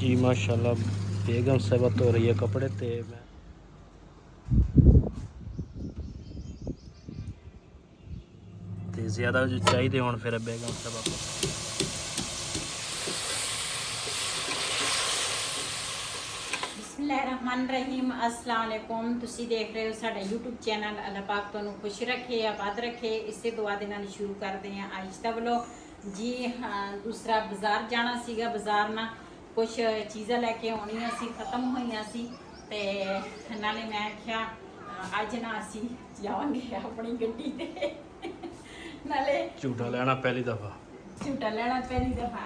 जी माशाल्लाह बेगम साहबा धो रही है कपड़े ते मैं ते ज़्यादा जो चाहिए होने फिर बेगम साहबा को बिस्मिल्लाहिर्रहमानिर्रहीम अस्सलाम वालेकुम। तुसी देख रहे हो साडा यूट्यूब चैनल। अल्लाह पाक तुहानू खुश रखे आबाद रखे। इसे दुआ दे नाल शुरू करते हैं आज दा व्लॉग जी। हाँ, दूसरा बाजार जाना सीगा, बाजार ना कुछ चीज़ां लैके आउणियां सी, खत्म होईयां सी ते नाले मैं आख्या अज ना असी जावांगे अपनी गड्डी ते नाले झूठा लेना पहली दफ़ा झूठा लेना पहली दफा।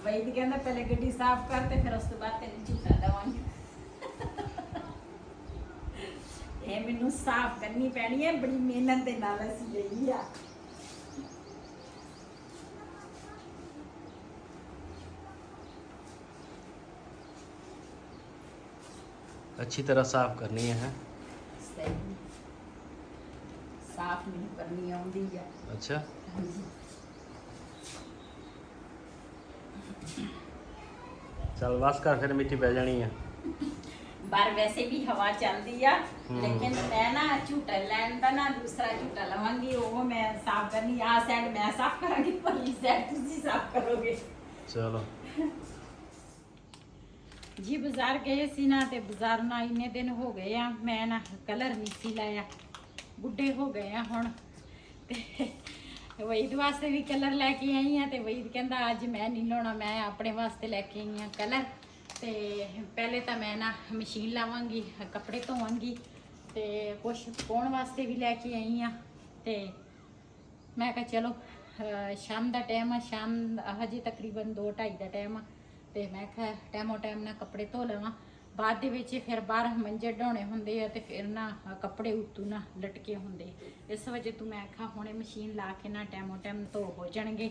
वहीद कहंदा पहले गड्डी साफ कर ते फिर उस तो बाद तेन झूठा देवांगे। ये मैनू साफ करनी पैनी है, बड़ी मेहनत दे नाल असीं लई आ। अच्छी तरह साफ करनी है सही साफ नहीं करनी आउंदी है। अच्छा चल बस कर फिर मिट्टी पै जानी है बाहर वैसे भी हवा चलती है, लेकिन मैं ना झूठा लैन का ना दूसरा झूठा लवांगी, वो मैं साफ करनी। आ साइड मैं साफ करांगी, परली साइड तुसी साफ करोगे। चलो जी बाजार गए सी ना ते बाजार ना इन्ने दिन हो गए आ, मैं ना कलर नहीं सी लाया, बुढ़े हो गए हैं हुण ते वहीद वास्ते भी कलर लैके आई हाँ। तो वहीद कहंदा अज मैं नहीं लाउणा, मैं अपने वास्ते लैके आई हाँ कलर। तो पहले तो मैं ना मशीन लावांगी, कपड़े धोवांगी ते कुछ पाउण वास्ते भी लैके आई हाँ। तो मैं कहा चलो शाम का टाइम आ, शाम हजे तकरीबन 2-2:30 का टाइम आ, तो मैं कहा टाइमो टाइम ना कपड़े धो लवां। बाद दे विच फिर बाहर मंजे ढाने हुंदे आ ते फिर ना कपड़े उत्तों ना लटके हुंदे, इस वजह तो मैं आखा हुणे मशीन ला के ना टाइमो टाइम धो हो जाणगे।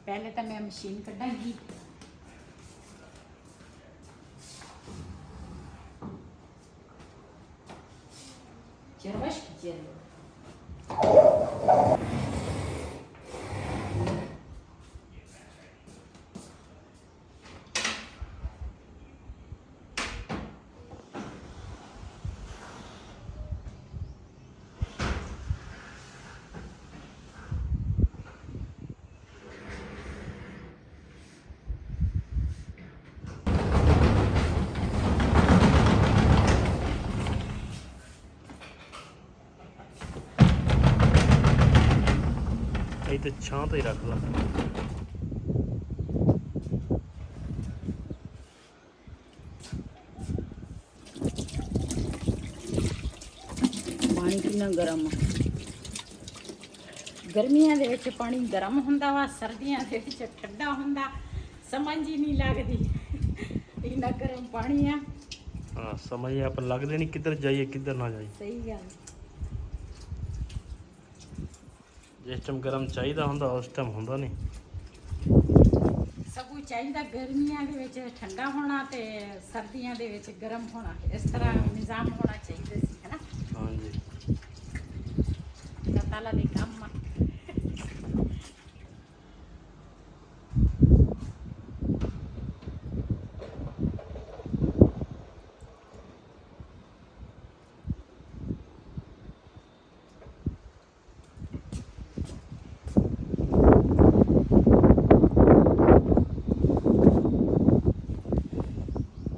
पहले तो मैं मशीन कढांगी। चरवश चल ये तो छां तो ही रख ला पानी कितना गर्म, गर्मियां दे विच पानी गर्म हुंदा वा, सर्दियां दे विच ठंडा हुंदा, समझ ही नहीं लगदी इन्ना गर्म पानी आ। हाँ समझ आप लगते नहीं किधर जाइए किधर ना जाइए। सही गल जिस टाइम गर्म चाहिए होंदा उस टाइम होंदा नहीं। सब कुछ चाहिए, गर्मियां दे विच ठंडा होना ते सर्दियां दे विच गर्म होना, इस तरह निज़ाम होना चाहिए सी, है ना। हाँ जी अल्लाह ताला दे काम आ।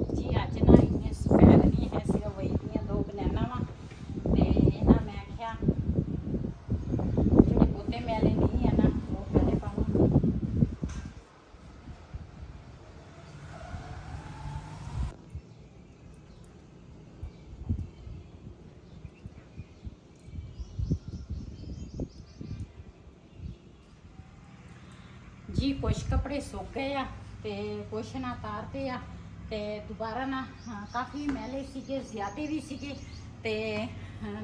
जी अज ना इन्ने सफैद नहीं है, सिर्फ वही दियां 2 बनैना वा ते इन्हां मैं आख्या जेह्ड़े बहुते मैले नहीं है ना वो पहले पावांगी। जी कुछ कपड़े सुक गए आ ते कुछ ना तारते आ ते दोबारा ना काफ़ी मैले सीगे, ज़्यादा भी सीगे ते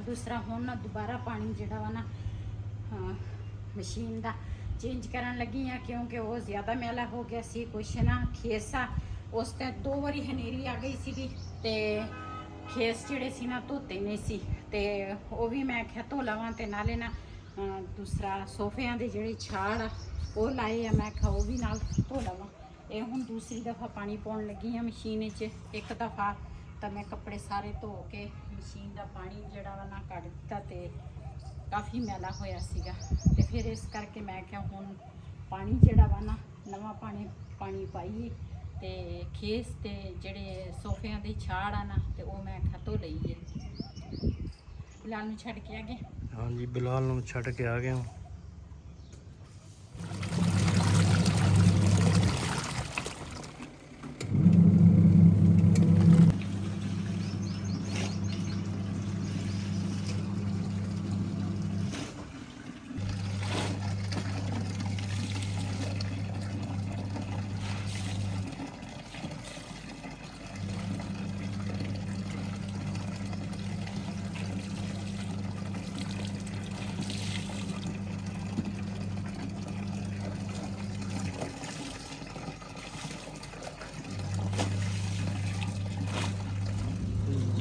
दूसरा हुण ना दोबारा पानी जिहड़ा वा ना मशीन दा चेंज करन लगी आ, क्योंकि वो ज़्यादा मैला हो गया सी। कुछ ना खेस आ, उस ते 2 बारी हनेरी आ गई सीगी ते खेस जिहड़े सी ना धोते नहीं सी, ते वो भी मैं आख्या धो लवां ते नाले ना दूसरा सोफियां दे जिहड़े छाड़ आ वो लाए आ, मैं आख्या वो भी नाल धो लवां। ਇਹ ਹੁਣ ਦੂਸਰੀ ਦਫਾ ਪਾਣੀ ਪਾਉਣ ਲੱਗੀ ਆ ਮਸ਼ੀਨ 'ਚ। ਇੱਕ ਦਫਾ ਤਾਂ ਮੈਂ ਕੱਪੜੇ ਸਾਰੇ ਧੋ ਕੇ ਮਸ਼ੀਨ ਦਾ ਪਾਣੀ ਜਿਹੜਾ ਵਾ ਨਾ ਕੱਢ ਦਿੱਤਾ ਤੇ ਕਾਫੀ ਮੈਲਾ ਹੋਇਆ ਸੀਗਾ। ਤੇ ਫਿਰ ਇਸ ਕਰਕੇ ਮੈਂ ਕਿਹਾ ਹੁਣ ਪਾਣੀ ਜਿਹੜਾ ਵਾ ਨਾ ਨਵਾਂ ਪਾਣੀ ਪਾਈਏ ਤੇ ਖੇਸ ਤੇ ਜਿਹੜੇ ਸੋਫਿਆਂ ਦੀ ਛਾੜ ਆ ਨਾ ਤੇ ਉਹ ਮੈਂ ਕਿਹਾ ਧੋ ਲਈਏ। ਬਿਲਾਲ ਨੂੰ ਛੱਡ ਕੇ ਆ ਗਏ। ਹਾਂਜੀ ਬਿਲਾਲ ਨੂੰ ਛੱਡ ਕੇ ਆ ਗਿਆ।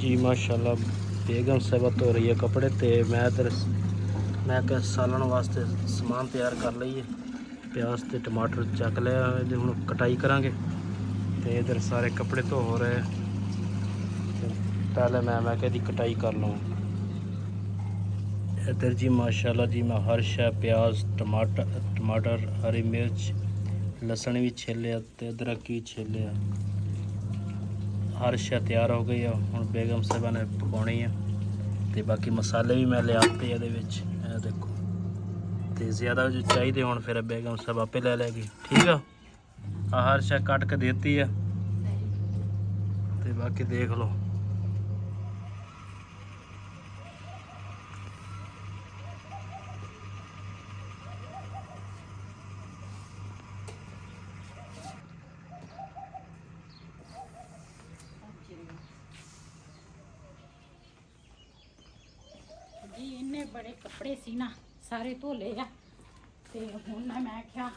जी माशाल्लाह बेगम साहबा धो रही है कपड़े तो मैं इधर मैं क्या सालन वास्ते समान तैयार कर लईए। प्याज ते टमाटर चक लिया ये हुण कटाई करांगे तो इधर सारे कपड़े धो हो रहे पहले मैं कहती कटाई कर लूँ। इधर जी माशाल्लाह जी मैं हर शै प्याज टमाटर हरी मिर्च लसन भी छेलिया तो अदरक भी छेलिया। हर शै तैयार हो गई है हुण बेगम साहबा ने पकाउणी है तो बाकी मसाले भी मैं लियाते ये देखो तो ज़्यादा जो चाहिए हुण फिर बेगम साहब आपे ले लेगी। ठीक है हर शै कट के देती है तो बाकी देख लो। जी इन्ने बड़े कपड़े सी ना सारे धो ले आ ते हुण मैं क्या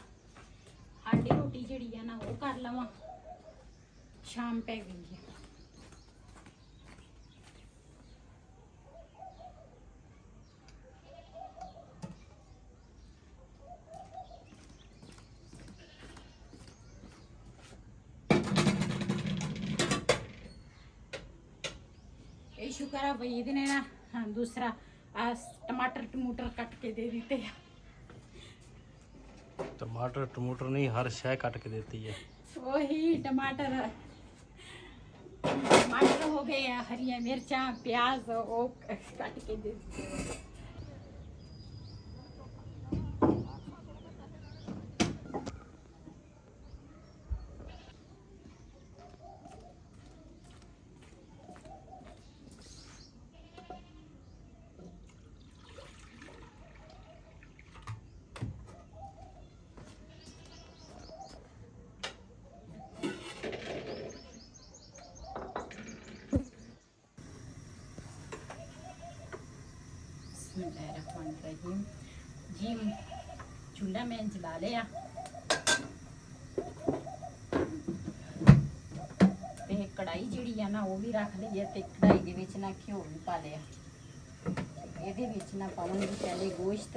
आटे रोटी जिहड़ी है ना वो कर लवां। शाम पै गई है। ये शुक्र है वहीद ने ना दूसरा टमाटर कट के दे देते हैं। टमाटर नहीं हर शै कट के देती है। वही टमाटर हो गए हरिया मिर्चा प्याज वो कट के दे देते हैं। बिस्मिल्लाहिर्रहमानिर्रहीम जी चूल्हा मैं जला लिया ते कढ़ाई जिहड़ी है ना वो भी रख ली है ते कढ़ाई दे विच ना घिओ भी पा लिया। ਇਹਦੇ ਵਿੱਚ ਨਾ ਪਾਵਾਂਗੀ ਪਹਿਲੇ ਗੋਸ਼ਤ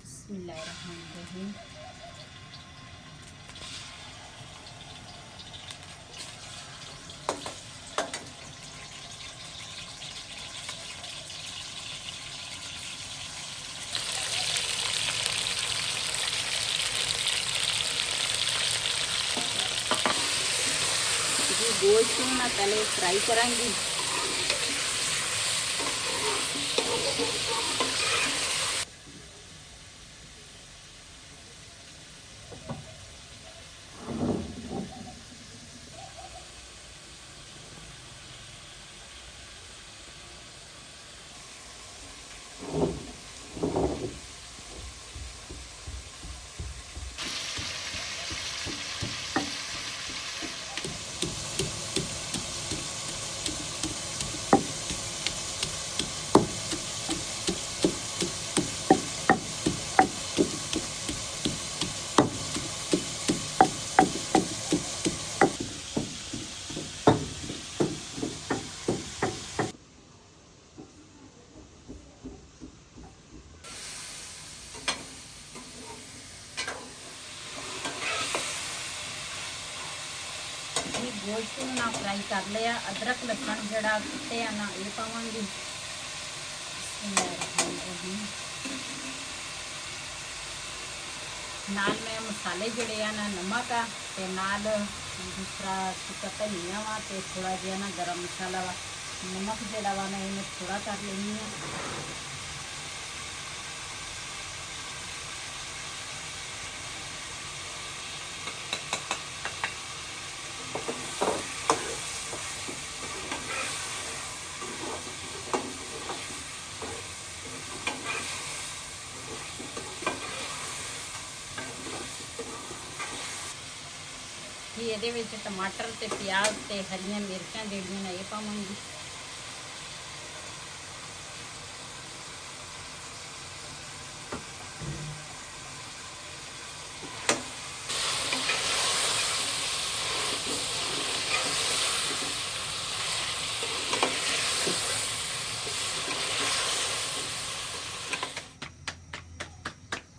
बिस्मिल्लाहिर्रहमानिर्रहीम। गोश्त को ना पहले फ्राई करांगी। ਗੋਸ਼ਤ ਨੂੰ ਨਾ ਫਰਾਈ ਕਰ ਲਿਆ। ਅਦਰਕ ਲਸਣ ਜਿਹੜਾ ਕੁੱਟਿਆ ਨਾ ਇਹ ਪਾਵਾਂਗੀ। ਨਾਲ ਮੈਂ ਮਸਾਲੇ ਜਿਹੜੇ ਆ ਨਾ ਨਮਕ ਆ ਤੇ ਨਾਲ ਦੂਸਰਾ ਸੁੱਕਾ ਧਨੀਆ ਵਾ ਤੇ ਥੋੜਾ ਜਿਹਾ ਨਾ ਗਰਮ ਮਸਾਲਾ ਵਾ। ਨਮਕ ਜਿਹੜਾ ਵਾ ਨਾ ਇਹਨੂੰ ਥੋੜਾ ਕਰ ਲੈਣੀ ਆ। ਕਿ ਇਹਦੇ ਵਿੱਚ ਟਮਾਟਰ ਤੇ ਪਿਆਜ਼ ਤੇ ਹਰੀਆਂ ਮਿਰਚਾਂ ਜਿਹੜੀਆਂ ਨੇ ਇਹ ਪਾਵਾਂਗੀ।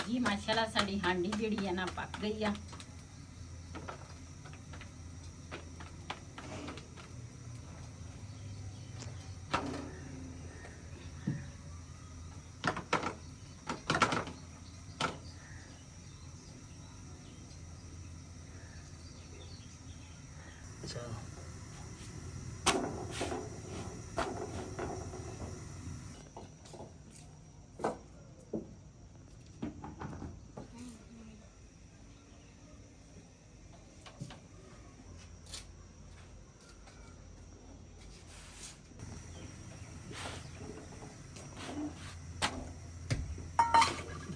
ਜੀ ਮਾਸ਼ਾਅੱਲਾ ਸਾਡੀ ਹਾਂਡੀ ਜਿਹੜੀ ਆ ਨਾ ਪੱਕ ਗਈ ਆ।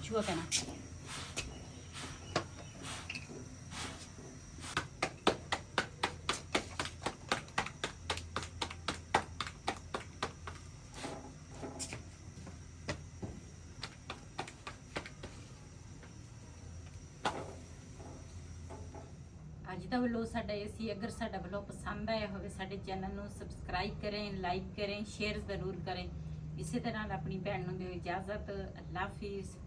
Chua ka na. ਅੱਜ ਦਾ ਵਲੋਗ ਸਾਡਾ ਇਹ ਸੀ। ਅਗਰ ਸਾਡਾ ਵਲੋਗ ਪਸੰਦ ਆਇਆ ਹੋਵੇ ਸਾਡੇ ਚੈਨਲ ਨੂੰ ਸਬਸਕ੍ਰਾਈਬ ਕरें, ਲਾਈਕ करें, शेयर ज़रूर करें। इसी तरह अपनी भैन ਨੂੰ ਦਿਓ इजाज़त। अल्लाह हाफिज़।